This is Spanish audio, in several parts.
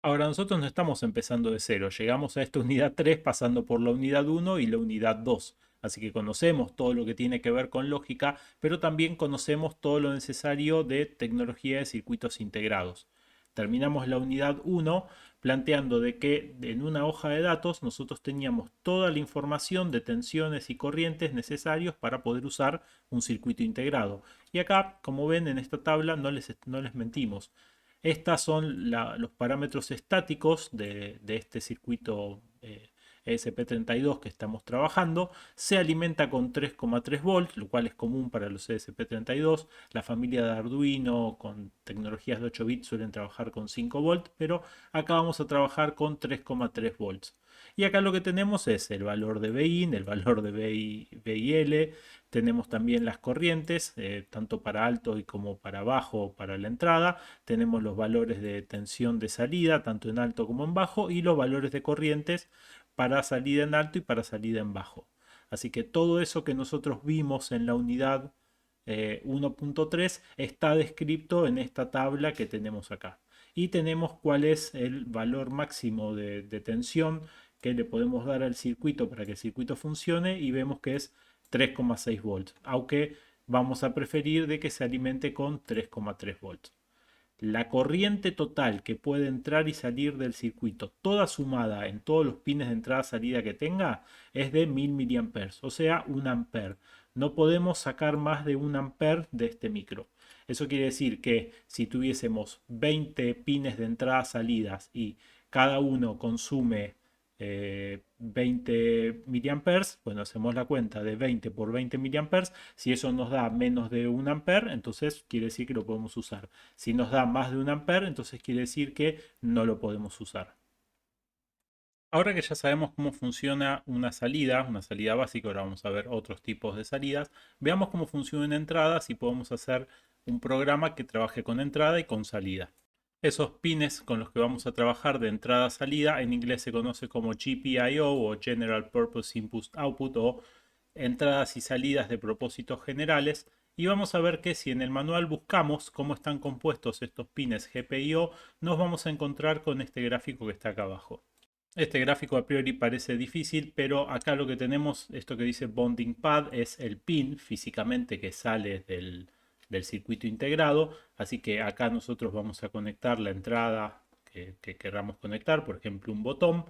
Ahora nosotros no estamos empezando de cero, llegamos a esta unidad 3 pasando por la unidad uno y la unidad 2. Así que conocemos todo lo que tiene que ver con lógica, pero también conocemos todo lo necesario de tecnología de circuitos integrados. Terminamos la unidad uno planteando de que en una hoja de datos nosotros teníamos toda la información de tensiones y corrientes necesarios para poder usar un circuito integrado. Y acá, como ven en esta tabla, no les mentimos. Estas son los parámetros estáticos de este circuito ESP32 que estamos trabajando. Se alimenta con 3,3 volts, lo cual es común para los ESP32. La familia de Arduino con tecnologías de 8 bits suelen trabajar con 5 volts, pero acá vamos a trabajar con 3,3 volts. Y acá lo que tenemos es el valor de Bin, el valor de BIL. Tenemos también las corrientes, tanto para alto y como para bajo para la entrada. Tenemos los valores de tensión de salida, tanto en alto como en bajo, y los valores de corrientes para salida en alto y para salida en bajo. Así que todo eso que nosotros vimos en la unidad 1.3 está descrito en esta tabla que tenemos acá. Y tenemos cuál es el valor máximo de tensión que le podemos dar al circuito para que el circuito funcione y vemos que es 3,6 volts, aunque vamos a preferir de que se alimente con 3,3 volts. La corriente total que puede entrar y salir del circuito, toda sumada en todos los pines de entrada-salida que tenga, es de 1000 miliamperes, o sea, 1 ampere. No podemos sacar más de 1 ampere de este micro. Eso quiere decir que si tuviésemos 20 pines de entrada-salidas y cada uno consume 20 miliamperes, bueno, hacemos la cuenta de 20 por 20 miliamperes. Si eso nos da menos de 1 ampere, entonces quiere decir que lo podemos usar. Si nos da más de 1 ampere, entonces quiere decir que no lo podemos usar. Ahora que ya sabemos cómo funciona una salida básica, ahora vamos a ver otros tipos de salidas, veamos cómo funciona una entrada, si podemos hacer un programa que trabaje con entrada y con salida. Esos pines con los que vamos a trabajar de entrada-salida en inglés se conoce como GPIO o General Purpose Input Output o entradas y salidas de propósitos generales. Y vamos a ver que si en el manual buscamos cómo están compuestos estos pines GPIO, nos vamos a encontrar con este gráfico que está acá abajo. Este gráfico a priori parece difícil, pero acá lo que tenemos, esto que dice bonding pad, es el pin físicamente que sale del circuito integrado. Así que acá nosotros vamos a conectar la entrada que queramos conectar, por ejemplo un botón.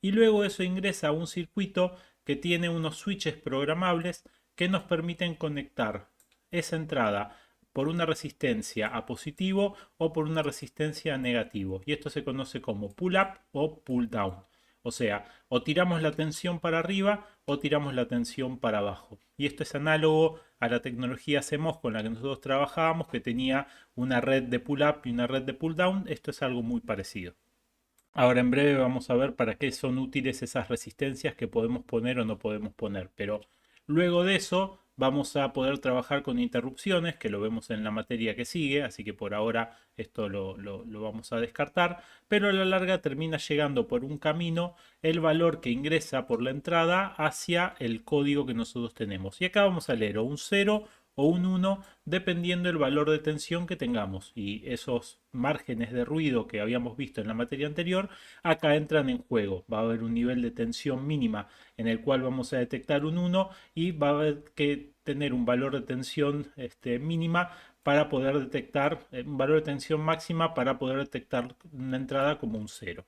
Y luego eso ingresa a un circuito que tiene unos switches programables que nos permiten conectar esa entrada por una resistencia a positivo o por una resistencia a negativo. Y esto se conoce como pull up o pull down. O sea, o tiramos la tensión para arriba o tiramos la tensión para abajo. Y esto es análogo a la tecnología CMOS con la que nosotros trabajábamos, que tenía una red de pull up y una red de pull down. Esto es algo muy parecido. Ahora en breve vamos a ver para qué son útiles esas resistencias que podemos poner o no podemos poner, pero luego de eso vamos a poder trabajar con interrupciones, que lo vemos en la materia que sigue, así que por ahora esto lo vamos a descartar, pero a la larga termina llegando por un camino el valor que ingresa por la entrada hacia el código que nosotros tenemos. Y acá vamos a leer o un 0 o un 1 dependiendo del valor de tensión que tengamos. Y esos márgenes de ruido que habíamos visto en la materia anterior, acá entran en juego. Va a haber un nivel de tensión mínima en el cual vamos a detectar un 1 y va a haber que tener un valor de tensión mínima para poder detectar un valor de tensión máxima para poder detectar una entrada como un 0.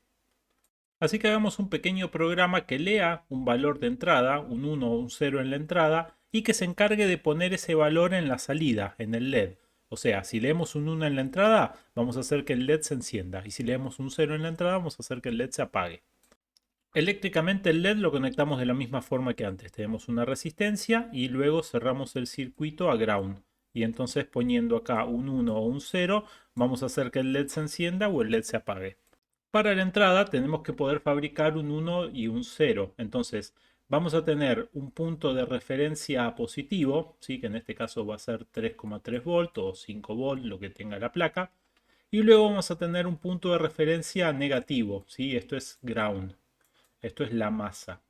Así que hagamos un pequeño programa que lea un valor de entrada, un 1 o un 0 en la entrada, y que se encargue de poner ese valor en la salida, en el LED. O sea, si leemos un 1 en la entrada, vamos a hacer que el LED se encienda. Y si leemos un 0 en la entrada, vamos a hacer que el LED se apague. Eléctricamente el LED lo conectamos de la misma forma que antes. Tenemos una resistencia y luego cerramos el circuito a ground. Y entonces poniendo acá un 1 o un 0, vamos a hacer que el LED se encienda o el LED se apague. Para la entrada tenemos que poder fabricar un 1 y un 0. Entonces vamos a tener un punto de referencia positivo, ¿sí? Que en este caso va a ser 3,3 volt o 5 volt, lo que tenga la placa. Y luego vamos a tener un punto de referencia negativo, ¿sí? Esto es ground, esto es la masa.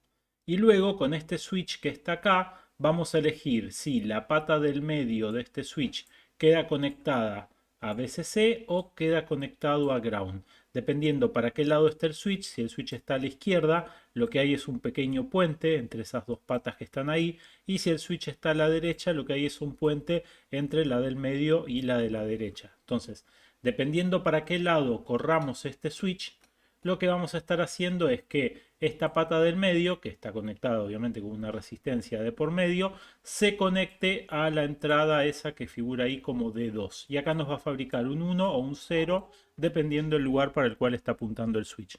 Y luego con este switch que está acá, vamos a elegir si la pata del medio de este switch queda conectada a VCC o queda conectado a ground. Dependiendo para qué lado está el switch, si el switch está a la izquierda, lo que hay es un pequeño puente entre esas dos patas que están ahí, y si el switch está a la derecha, lo que hay es un puente entre la del medio y la de la derecha. Entonces, dependiendo para qué lado corramos este switch, lo que vamos a estar haciendo es que esta pata del medio, que está conectada obviamente con una resistencia de por medio, se conecte a la entrada esa que figura ahí como D2. Y acá nos va a fabricar un 1 o un 0 dependiendo del lugar para el cual está apuntando el switch.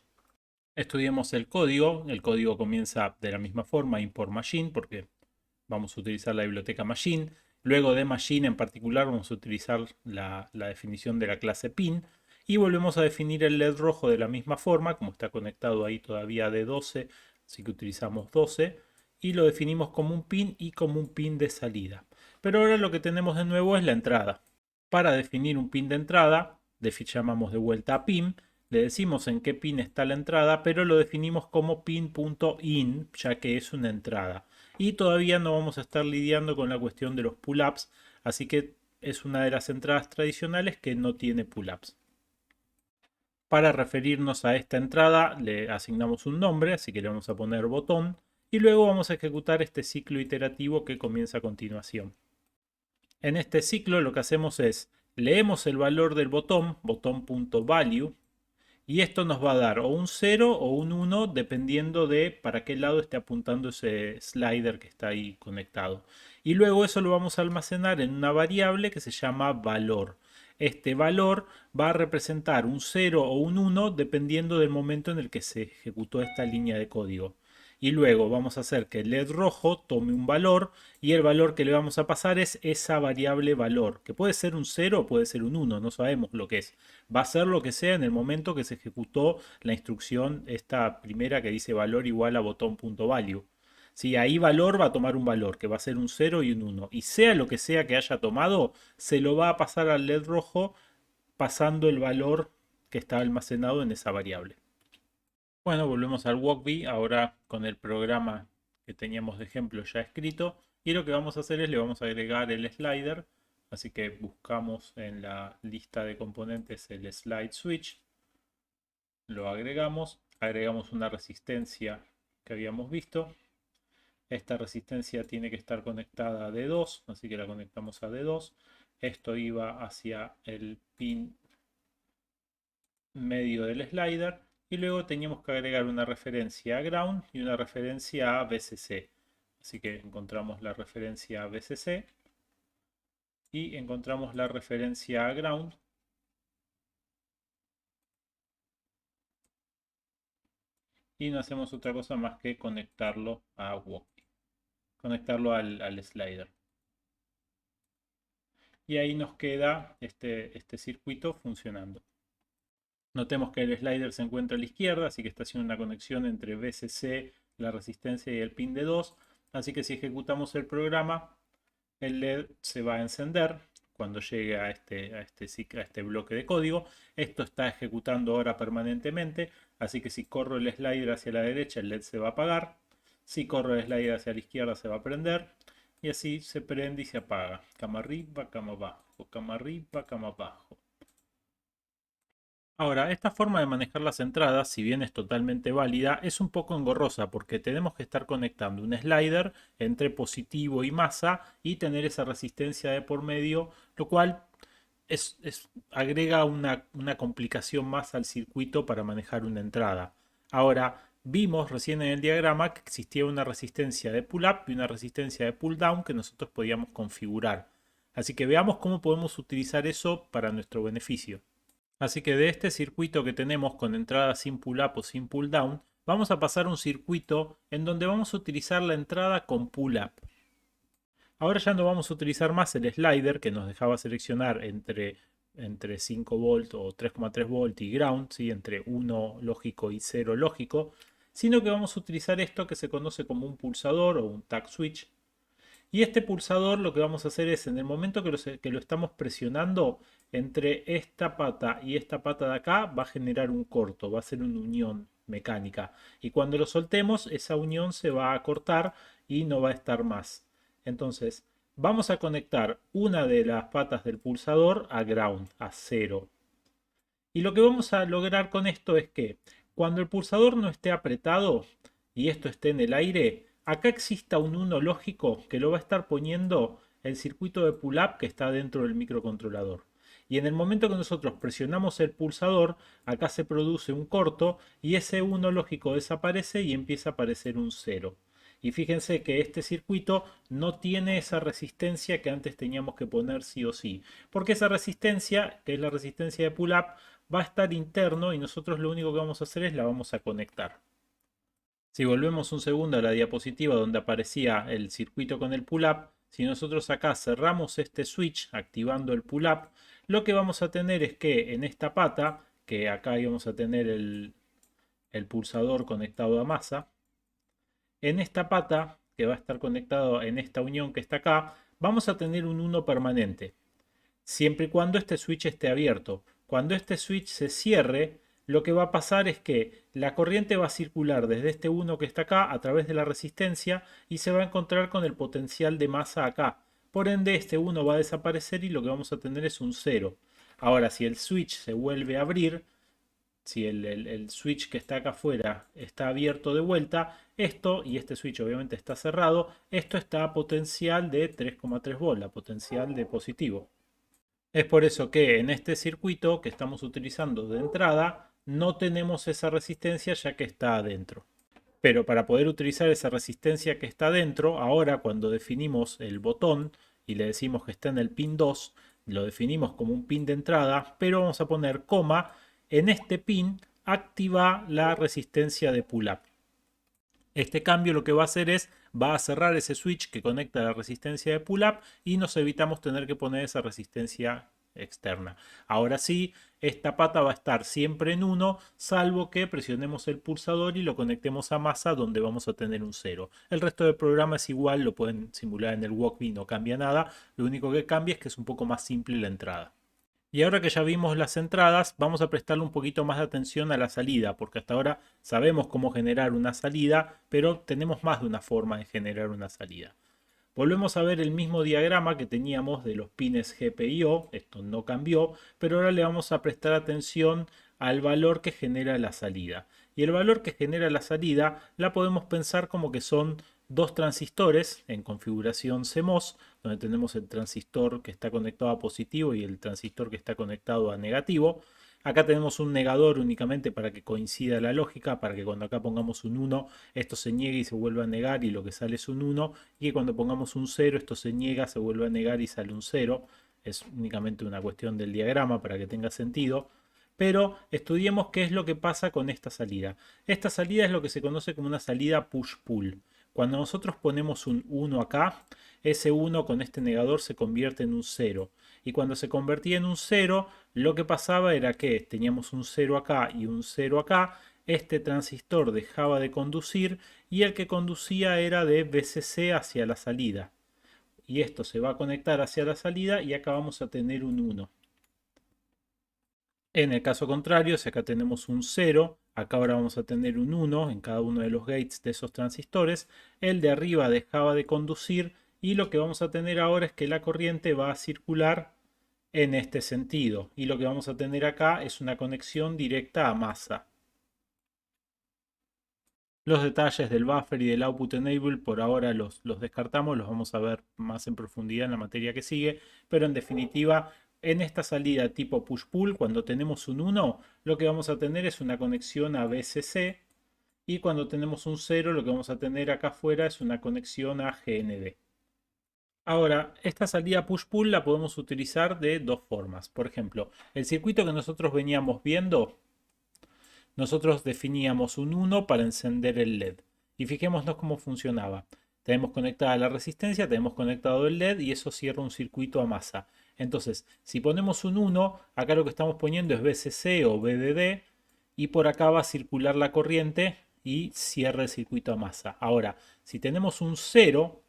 Estudiemos el código. El código comienza de la misma forma, import machine, porque vamos a utilizar la biblioteca machine. Luego de machine en particular vamos a utilizar la definición de la clase pin. Y volvemos a definir el LED rojo de la misma forma, como está conectado ahí todavía de 12, así que utilizamos 12. Y lo definimos como un pin y como un pin de salida. Pero ahora lo que tenemos de nuevo es la entrada. Para definir un pin de entrada, llamamos de vuelta a pin, le decimos en qué pin está la entrada, pero lo definimos como pin.in, ya que es una entrada. Y todavía no vamos a estar lidiando con la cuestión de los pull-ups, así que es una de las entradas tradicionales que no tiene pull-ups. Para referirnos a esta entrada le asignamos un nombre, así que le vamos a poner botón, y luego vamos a ejecutar este ciclo iterativo que comienza a continuación. En este ciclo lo que hacemos es, leemos el valor del botón, botón.value, y esto nos va a dar o un 0 o un 1 dependiendo de para qué lado esté apuntando ese slider que está ahí conectado. Y luego eso lo vamos a almacenar en una variable que se llama valor. Este valor va a representar un 0 o un 1 dependiendo del momento en el que se ejecutó esta línea de código. Y luego vamos a hacer que el LED rojo tome un valor y el valor que le vamos a pasar es esa variable valor, que puede ser un 0 o puede ser un 1, no sabemos lo que es. Va a ser lo que sea en el momento que se ejecutó la instrucción esta primera que dice valor igual a botón.value. Si ahí valor va a tomar un valor que va a ser un 0 y un 1. Y sea lo que sea que haya tomado, se lo va a pasar al LED rojo pasando el valor que está almacenado en esa variable. Bueno, volvemos al walkbe, ahora con el programa que teníamos de ejemplo ya escrito. Y lo que vamos a hacer es le vamos a agregar el slider. Así que buscamos en la lista de componentes el slide switch. Lo agregamos. Agregamos una resistencia que habíamos visto. Esta resistencia tiene que estar conectada a D2, así que la conectamos a D2. Esto iba hacia el pin medio del slider. Y luego teníamos que agregar una referencia a ground y una referencia a VCC. Así que encontramos la referencia a VCC y encontramos la referencia a ground. Y no hacemos otra cosa más que conectarlo a walkbe, conectarlo al slider. Y ahí nos queda este circuito funcionando. Notemos que el slider se encuentra a la izquierda, así que está haciendo una conexión entre VCC, la resistencia y el pin de 2. Así que si ejecutamos el programa, el LED se va a encender cuando llegue a este bloque de código. Esto está ejecutando ahora permanentemente, así que si corro el slider hacia la derecha, el LED se va a apagar. Si corro el slider hacia la izquierda, se va a prender. Y así se prende y se apaga. Cama arriba, cama abajo, cama arriba, cama abajo. Ahora, esta forma de manejar las entradas, si bien es totalmente válida, es un poco engorrosa porque tenemos que estar conectando un slider entre positivo y masa y tener esa resistencia de por medio, lo cual agrega una complicación más al circuito para manejar una entrada. Ahora, vimos recién en el diagrama que existía una resistencia de pull-up y una resistencia de pull-down que nosotros podíamos configurar. Así que veamos cómo podemos utilizar eso para nuestro beneficio. Así que de este circuito que tenemos con entrada sin pull up o sin pull down, vamos a pasar a un circuito en donde vamos a utilizar la entrada con pull up. Ahora ya no vamos a utilizar más el slider que nos dejaba seleccionar entre 5 volt o 3,3 volt y ground, ¿sí? Entre 1 lógico y 0 lógico, sino que vamos a utilizar esto que se conoce como un pulsador o un tag switch. Y este pulsador lo que vamos a hacer es, en el momento que lo estamos presionando, entre esta pata y esta pata de acá va a generar un corto, va a ser una unión mecánica. Y cuando lo soltemos, esa unión se va a cortar y no va a estar más. Entonces, vamos a conectar una de las patas del pulsador a ground, a 0. Y lo que vamos a lograr con esto es que cuando el pulsador no esté apretado y esto esté en el aire, acá exista un 1 lógico que lo va a estar poniendo el circuito de pull-up que está dentro del microcontrolador. Y en el momento que nosotros presionamos el pulsador, acá se produce un corto y ese 1 lógico desaparece y empieza a aparecer un 0. Y fíjense que este circuito no tiene esa resistencia que antes teníamos que poner sí o sí. Porque esa resistencia, que es la resistencia de pull-up, va a estar interno y nosotros lo único que vamos a hacer es la vamos a conectar. Si volvemos un segundo a la diapositiva donde aparecía el circuito con el pull-up, si nosotros acá cerramos este switch activando el pull-up, lo que vamos a tener es que en esta pata, que acá íbamos a tener el pulsador conectado a masa, en esta pata, que va a estar conectado en esta unión que está acá, vamos a tener un 1 permanente, siempre y cuando este switch esté abierto. Cuando este switch se cierre, lo que va a pasar es que la corriente va a circular desde este 1 que está acá a través de la resistencia y se va a encontrar con el potencial de masa acá. Por ende, este 1 va a desaparecer y lo que vamos a tener es un 0. Ahora, si el switch se vuelve a abrir, si el switch que está acá afuera está abierto de vuelta, esto, y este switch obviamente está cerrado, esto está a potencial de 3,3 volts, potencial de positivo. Es por eso que en este circuito que estamos utilizando de entrada no tenemos esa resistencia ya que está adentro. Pero para poder utilizar esa resistencia que está adentro, ahora cuando definimos el botón y le decimos que está en el pin 2, lo definimos como un pin de entrada, pero vamos a poner coma, en este pin activa la resistencia de pull-up. Este cambio lo que va a hacer es, va a cerrar ese switch que conecta la resistencia de pull-up y nos evitamos tener que poner esa resistencia externa. Ahora sí, esta pata va a estar siempre en 1, salvo que presionemos el pulsador y lo conectemos a masa donde vamos a tener un 0. El resto del programa es igual, lo pueden simular en el Walkme, no cambia nada. Lo único que cambia es que es un poco más simple la entrada. Y ahora que ya vimos las entradas, vamos a prestarle un poquito más de atención a la salida, porque hasta ahora sabemos cómo generar una salida, pero tenemos más de una forma de generar una salida. Volvemos a ver el mismo diagrama que teníamos de los pines GPIO, esto no cambió, pero ahora le vamos a prestar atención al valor que genera la salida. Y el valor que genera la salida la podemos pensar como que son dos transistores en configuración CMOS, donde tenemos el transistor que está conectado a positivo y el transistor que está conectado a negativo. Acá tenemos un negador únicamente para que coincida la lógica, para que cuando acá pongamos un 1, esto se niegue y se vuelva a negar y lo que sale es un 1, y que cuando pongamos un 0, esto se niega, se vuelve a negar y sale un 0. Es únicamente una cuestión del diagrama para que tenga sentido. Pero estudiemos qué es lo que pasa con esta salida. Esta salida es lo que se conoce como una salida push-pull. Cuando nosotros ponemos un 1 acá, ese 1 con este negador se convierte en un 0. Y cuando se convertía en un 0, lo que pasaba era que teníamos un 0 acá y un 0 acá. Este transistor dejaba de conducir y el que conducía era de VCC hacia la salida. Y esto se va a conectar hacia la salida y acá vamos a tener un 1. En el caso contrario, si acá tenemos un 0, acá ahora vamos a tener un 1 en cada uno de los gates de esos transistores, el de arriba dejaba de conducir y lo que vamos a tener ahora es que la corriente va a circular en este sentido. Y lo que vamos a tener acá es una conexión directa a masa. Los detalles del buffer y del output enable por ahora los descartamos, los vamos a ver más en profundidad en la materia que sigue, pero en definitiva en esta salida tipo push-pull, cuando tenemos un 1, lo que vamos a tener es una conexión a VCC y cuando tenemos un 0, lo que vamos a tener acá afuera es una conexión a GND. Ahora, esta salida push-pull la podemos utilizar de dos formas. Por ejemplo, el circuito que nosotros veníamos viendo, nosotros definíamos un 1 para encender el LED. Y fijémonos cómo funcionaba. Tenemos conectada la resistencia, tenemos conectado el LED y eso cierra un circuito a masa. Entonces, si ponemos un 1, acá lo que estamos poniendo es VCC o VDD y por acá va a circular la corriente y cierra el circuito a masa. Ahora, si tenemos un 0,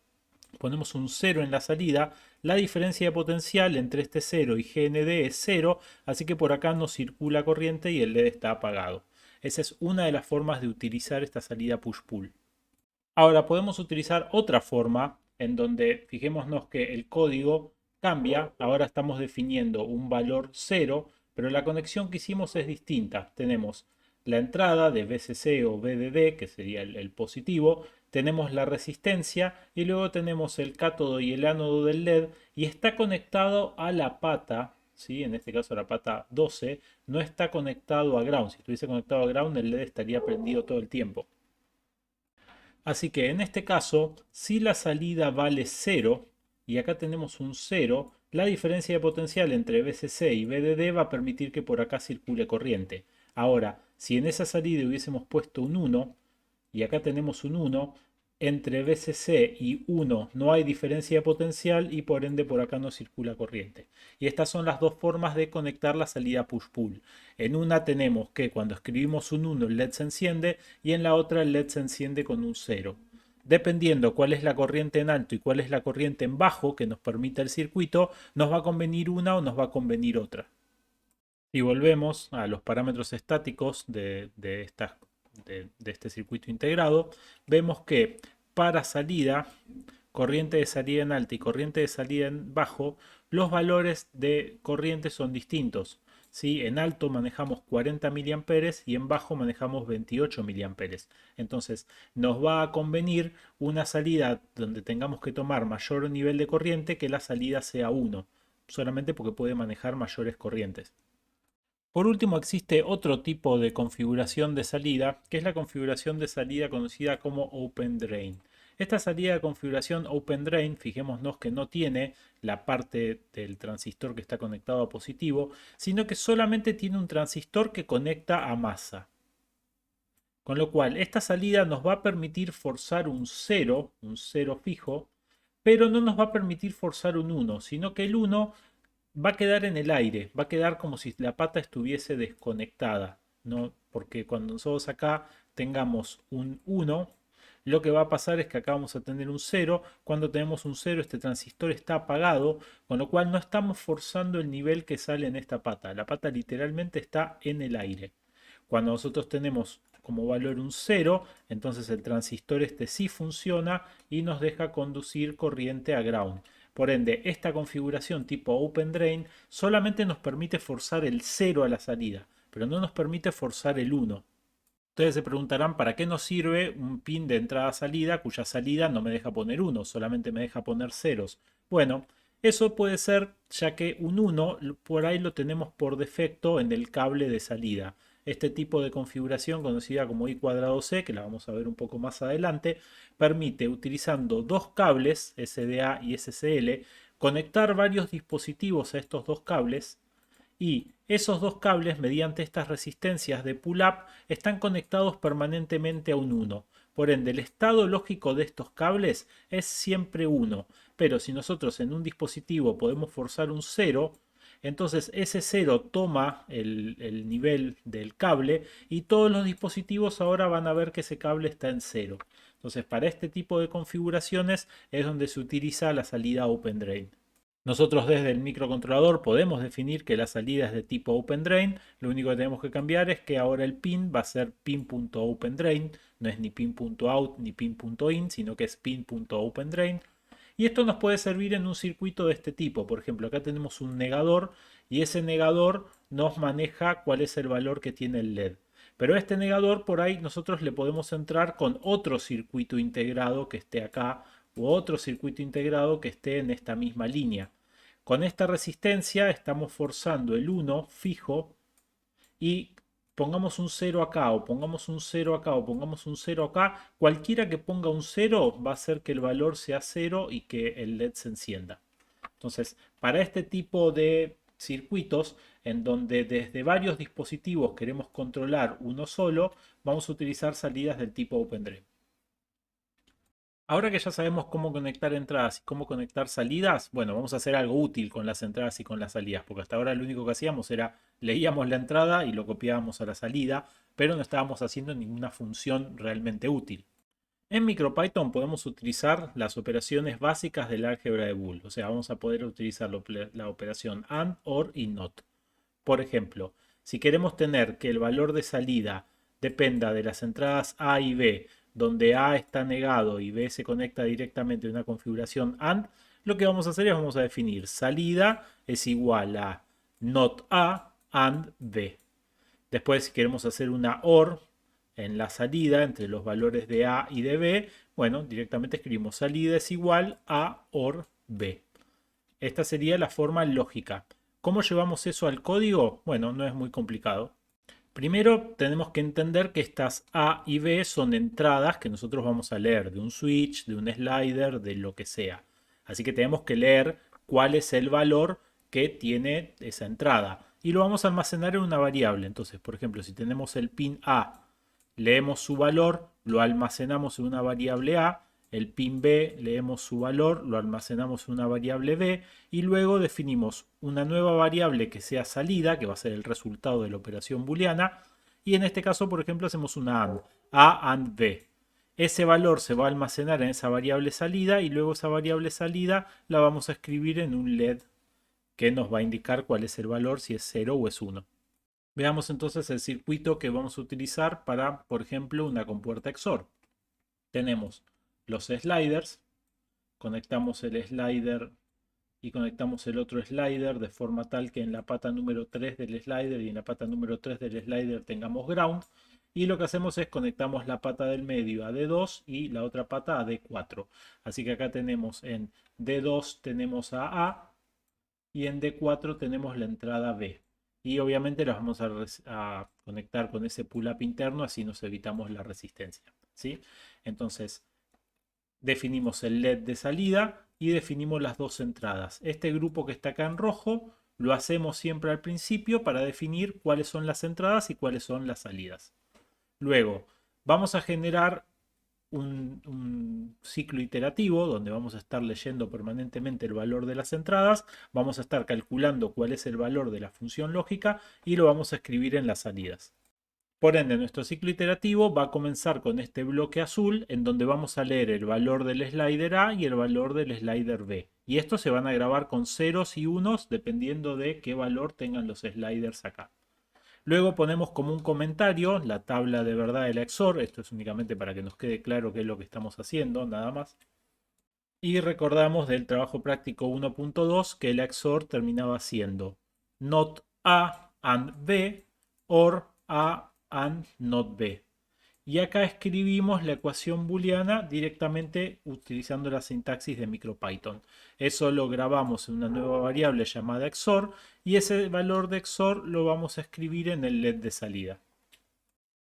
ponemos un 0 en la salida, la diferencia de potencial entre este 0 y GND es 0, así que por acá no circula corriente y el LED está apagado. Esa es una de las formas de utilizar esta salida push-pull. Ahora podemos utilizar otra forma en donde fijémonos que el código cambia. Ahora estamos definiendo un valor 0, pero la conexión que hicimos es distinta. Tenemos la entrada de VCC o VDD, que sería el positivo, tenemos la resistencia y luego tenemos el cátodo y el ánodo del LED y está conectado a la pata, ¿sí? En este caso la pata 12, no está conectado a ground. Si estuviese conectado a ground, el LED estaría prendido todo el tiempo. Así que en este caso, si la salida vale 0, y acá tenemos un 0, la diferencia de potencial entre VCC y VDD va a permitir que por acá circule corriente. Ahora, si en esa salida hubiésemos puesto un 1, y acá tenemos un 1, entre VCC y 1 no hay diferencia de potencial y por ende por acá no circula corriente. Y estas son las dos formas de conectar la salida push-pull. En una tenemos que cuando escribimos un 1 el LED se enciende y en la otra el LED se enciende con un 0. Dependiendo cuál es la corriente en alto y cuál es la corriente en bajo que nos permite el circuito, nos va a convenir una o nos va a convenir otra. Si volvemos a los parámetros estáticos de este circuito integrado, vemos que para salida, corriente de salida en alta y corriente de salida en bajo, los valores de corriente son distintos. ¿Sí? En alto manejamos 40 mA y en bajo manejamos 28 mA. Entonces nos va a convenir una salida donde tengamos que tomar mayor nivel de corriente que la salida sea 1, solamente porque puede manejar mayores corrientes. Por último, existe otro tipo de configuración de salida, que es la configuración de salida conocida como Open Drain. Esta salida de configuración Open Drain, fijémonos que no tiene la parte del transistor que está conectado a positivo, sino que solamente tiene un transistor que conecta a masa. Con lo cual, esta salida nos va a permitir forzar un 0 fijo, pero no nos va a permitir forzar un 1, sino que el 1 va a quedar en el aire, va a quedar como si la pata estuviese desconectada, ¿no? Porque cuando nosotros acá tengamos un 1, lo que va a pasar es que acá vamos a tener un 0. Cuando tenemos un 0, este transistor está apagado, con lo cual no estamos forzando el nivel que sale en esta pata. La pata literalmente está en el aire. Cuando nosotros tenemos como valor un 0, entonces el transistor este sí funciona y nos deja conducir corriente a ground. Por ende, esta configuración tipo Open Drain solamente nos permite forzar el 0 a la salida, pero no nos permite forzar el 1. Ustedes se preguntarán para qué nos sirve un pin de entrada-salida cuya salida no me deja poner 1, solamente me deja poner ceros. Bueno, eso puede ser ya que un 1 por ahí lo tenemos por defecto en el cable de salida. Este tipo de configuración conocida como I cuadrado C, que la vamos a ver un poco más adelante, permite utilizando dos cables SDA y SCL conectar varios dispositivos a estos dos cables y esos dos cables, mediante estas resistencias de pull-up, están conectados permanentemente a un 1. Por ende, el estado lógico de estos cables es siempre 1. Pero si nosotros en un dispositivo podemos forzar un 0, entonces ese 0 toma el nivel del cable y todos los dispositivos ahora van a ver que ese cable está en 0. Entonces, para este tipo de configuraciones es donde se utiliza la salida Open Drain. Nosotros desde el microcontrolador podemos definir que la salida es de tipo Open Drain. Lo único que tenemos que cambiar es que ahora el pin va a ser pin.opendrain. No es ni pin.out ni pin.in, sino que es pin.opendrain. Y esto nos puede servir en un circuito de este tipo. Por ejemplo, acá tenemos un negador y ese negador nos maneja cuál es el valor que tiene el LED. Pero este negador por ahí nosotros le podemos entrar con otro circuito integrado que esté acá u otro circuito integrado que esté en esta misma línea. Con esta resistencia estamos forzando el 1 fijo y pongamos un 0 acá o pongamos un 0 acá o pongamos un 0 acá, cualquiera que ponga un 0 va a hacer que el valor sea 0 y que el LED se encienda. Entonces, para este tipo de circuitos en donde desde varios dispositivos queremos controlar uno solo, vamos a utilizar salidas del tipo OpenDrive. Ahora que ya sabemos cómo conectar entradas y cómo conectar salidas, bueno, vamos a hacer algo útil con las entradas y con las salidas, porque hasta ahora lo único que hacíamos era leíamos la entrada y lo copiábamos a la salida, pero no estábamos haciendo ninguna función realmente útil. En MicroPython podemos utilizar las operaciones básicas del álgebra de Boole, o sea, vamos a poder utilizar la operación AND, OR y NOT. Por ejemplo, si queremos tener que el valor de salida dependa de las entradas A y B donde A está negado y B se conecta directamente a una configuración AND, lo que vamos a hacer es vamos a definir salida es igual a not A AND B. Después, si queremos hacer una OR en la salida entre los valores de A y de B, bueno, directamente escribimos salida es igual a OR B. Esta sería la forma lógica. ¿Cómo llevamos eso al código? Bueno, no es muy complicado. Primero tenemos que entender que estas A y B son entradas que nosotros vamos a leer de un switch, de un slider, de lo que sea. Así que tenemos que leer cuál es el valor que tiene esa entrada. Y lo vamos a almacenar en una variable. Entonces, por ejemplo, si tenemos el pin A, leemos su valor, lo almacenamos en una variable A. El pin B, leemos su valor, lo almacenamos en una variable B y luego definimos una nueva variable que sea salida, que va a ser el resultado de la operación booleana. Y en este caso, por ejemplo, hacemos una AND, A AND B. Ese valor se va a almacenar en esa variable salida y luego esa variable salida la vamos a escribir en un LED que nos va a indicar cuál es el valor, si es 0 o es 1. Veamos entonces el circuito que vamos a utilizar para, por ejemplo, una compuerta XOR. Tenemos los sliders, conectamos el slider y conectamos el otro slider de forma tal que en la pata número 3 del slider y en la pata número 3 del slider tengamos ground. Y lo que hacemos es conectamos la pata del medio a D2 y la otra pata a D4. Así que acá tenemos en D2 tenemos a y en D4 tenemos la entrada B. Y obviamente las vamos a conectar con ese pull-up interno, así nos evitamos la resistencia. ¿Sí? Entonces, definimos el LED de salida y definimos las dos entradas. Este grupo que está acá en rojo lo hacemos siempre al principio para definir cuáles son las entradas y cuáles son las salidas. Luego, vamos a generar un ciclo iterativo donde vamos a estar leyendo permanentemente el valor de las entradas, vamos a estar calculando cuál es el valor de la función lógica y lo vamos a escribir en las salidas. Por ende, nuestro ciclo iterativo va a comenzar con este bloque azul en donde vamos a leer el valor del slider A y el valor del slider B. Y estos se van a grabar con ceros y unos dependiendo de qué valor tengan los sliders acá. Luego ponemos como un comentario la tabla de verdad del XOR. Esto es únicamente para que nos quede claro qué es lo que estamos haciendo, nada más. Y recordamos del trabajo práctico 1.2 que el XOR terminaba siendo not A and B or A and not B. Y acá escribimos la ecuación booleana directamente utilizando la sintaxis de MicroPython. Eso lo grabamos en una nueva variable llamada XOR y ese valor de XOR lo vamos a escribir en el LED de salida.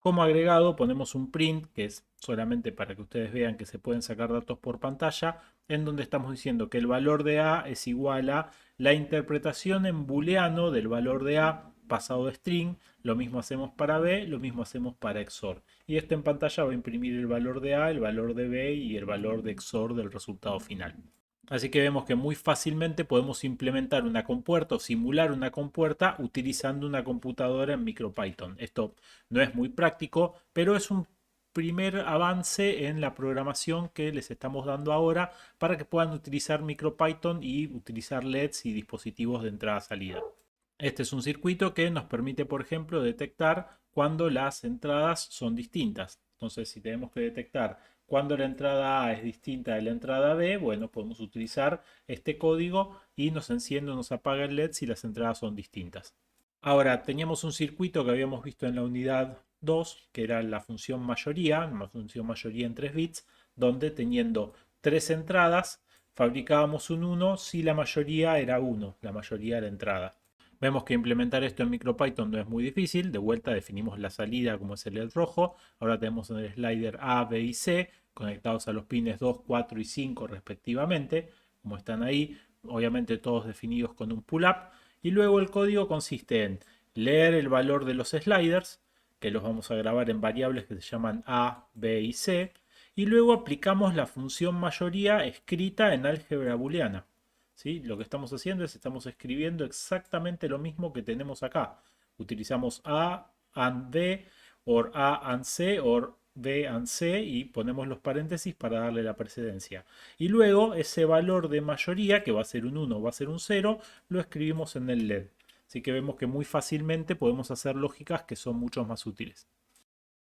Como agregado ponemos un print que es solamente para que ustedes vean que se pueden sacar datos por pantalla, en donde estamos diciendo que el valor de A es igual a la interpretación en booleano del valor de A pasado de string. Lo mismo hacemos para B, lo mismo hacemos para XOR. Y esto en pantalla va a imprimir el valor de A, el valor de B y el valor de XOR del resultado final. Así que vemos que muy fácilmente podemos implementar una compuerta o simular una compuerta utilizando una computadora en MicroPython. Esto no es muy práctico, pero es un primer avance en la programación que les estamos dando ahora para que puedan utilizar MicroPython y utilizar LEDs y dispositivos de entrada-salida. Este es un circuito que nos permite, por ejemplo, detectar cuando las entradas son distintas. Entonces, si tenemos que detectar cuando la entrada A es distinta de la entrada B, bueno, podemos utilizar este código y nos enciende o nos apaga el LED si las entradas son distintas. Ahora, teníamos un circuito que habíamos visto en la unidad 2, que era la función mayoría, una función mayoría en 3 bits, donde teniendo 3 entradas, fabricábamos un 1 si la mayoría era 1, la mayoría de la entrada. Vemos que implementar esto en MicroPython no es muy difícil. De vuelta definimos la salida como es el LED rojo. Ahora tenemos el slider A, B y C conectados a los pines 2, 4 y 5 respectivamente, como están ahí, obviamente todos definidos con un pull-up. Y luego el código consiste en leer el valor de los sliders, que los vamos a grabar en variables que se llaman A, B y C, y luego aplicamos la función mayoría escrita en álgebra booleana. ¿Sí? Lo que estamos haciendo es estamos escribiendo exactamente lo mismo que tenemos acá. Utilizamos A and B, or A and C, or B and C y ponemos los paréntesis para darle la precedencia. Y luego ese valor de mayoría, que va a ser un 1 o va a ser un 0, lo escribimos en el LED. Así que vemos que muy fácilmente podemos hacer lógicas que son mucho más útiles.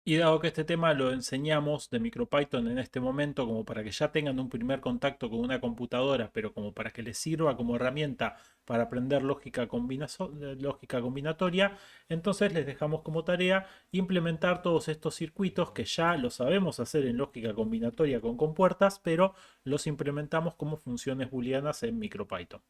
Y dado que este tema lo enseñamos de MicroPython en este momento, como para que ya tengan un primer contacto con una computadora, pero como para que les sirva como herramienta para aprender lógica combinatoria, entonces les dejamos como tarea implementar todos estos circuitos que ya lo sabemos hacer en lógica combinatoria con compuertas, pero los implementamos como funciones booleanas en MicroPython.